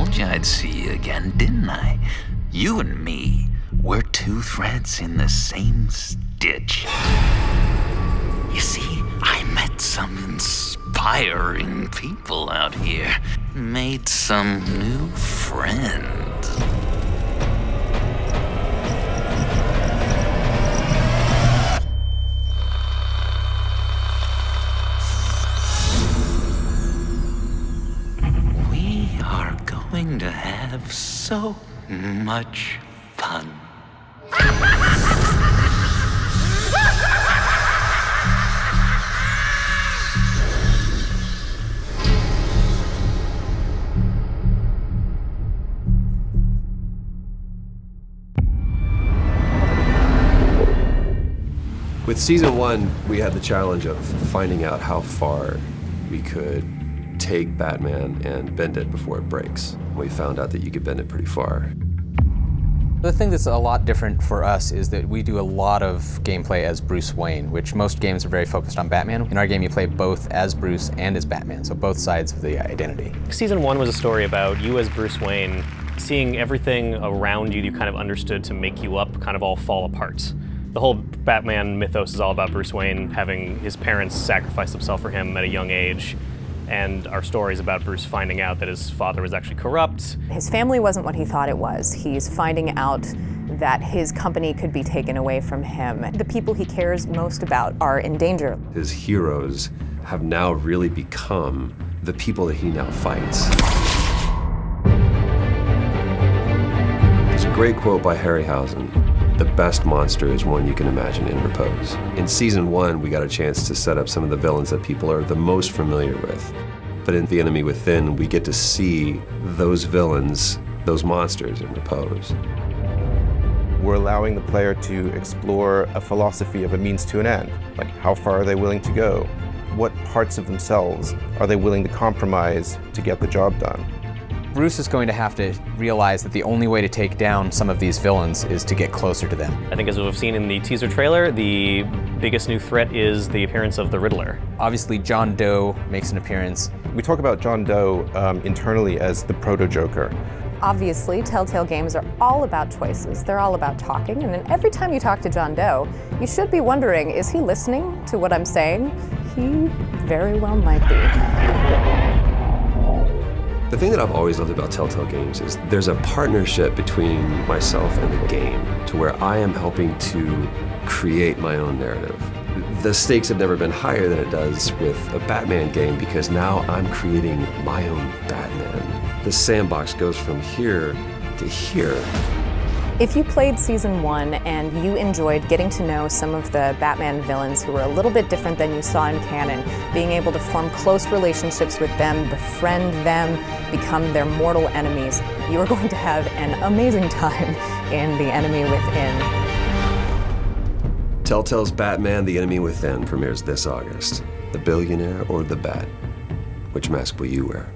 told you I'd see you again, didn't I? You and me, we're two threads in the same stitch. You see, I met some inspiring people out here. Made some new friends. We are going to have so much fun. With season 1, we had the challenge of finding out how far we could take Batman and bend it before it breaks. We found out that you could bend it pretty far. The thing that's a lot different for us is that we do a lot of gameplay as Bruce Wayne, which most games are very focused on Batman. In our game, you play both as Bruce and as Batman, so both sides of the identity. Season 1 was a story about you as Bruce Wayne, seeing everything around you kind of understood to make you up kind of all fall apart. The whole Batman mythos is all about Bruce Wayne having his parents sacrifice themselves for him at a young age. And our story is about Bruce finding out that his father was actually corrupt. His family wasn't what he thought it was. He's finding out that his company could be taken away from him. The people he cares most about are in danger. His heroes have now really become the people that he now fights. There's a great quote by Harryhausen. The best monster is one you can imagine in repose. In season 1, we got a chance to set up some of the villains that people are the most familiar with. But in The Enemy Within, we get to see those villains, those monsters in repose. We're allowing the player to explore a philosophy of a means to an end. Like, how far are they willing to go? What parts of themselves are they willing to compromise to get the job done? Bruce is going to have to realize that the only way to take down some of these villains is to get closer to them. I think as we've seen in the teaser trailer, the biggest new threat is the appearance of the Riddler. Obviously, John Doe makes an appearance. We talk about John Doe internally as the proto-Joker. Obviously, Telltale games are all about choices. They're all about talking, and then every time you talk to John Doe, you should be wondering, is he listening to what I'm saying? He very well might be. The thing that I've always loved about Telltale games is there's a partnership between myself and the game to where I am helping to create my own narrative. The stakes have never been higher than it does with a Batman game because now I'm creating my own Batman. The sandbox goes from here to here. If you played season 1 and you enjoyed getting to know some of the Batman villains who were a little bit different than you saw in canon, being able to form close relationships with them, befriend them, become their mortal enemies, you are going to have an amazing time in The Enemy Within. Telltale's Batman: The Enemy Within premieres this August. The billionaire or the bat? Which mask will you wear?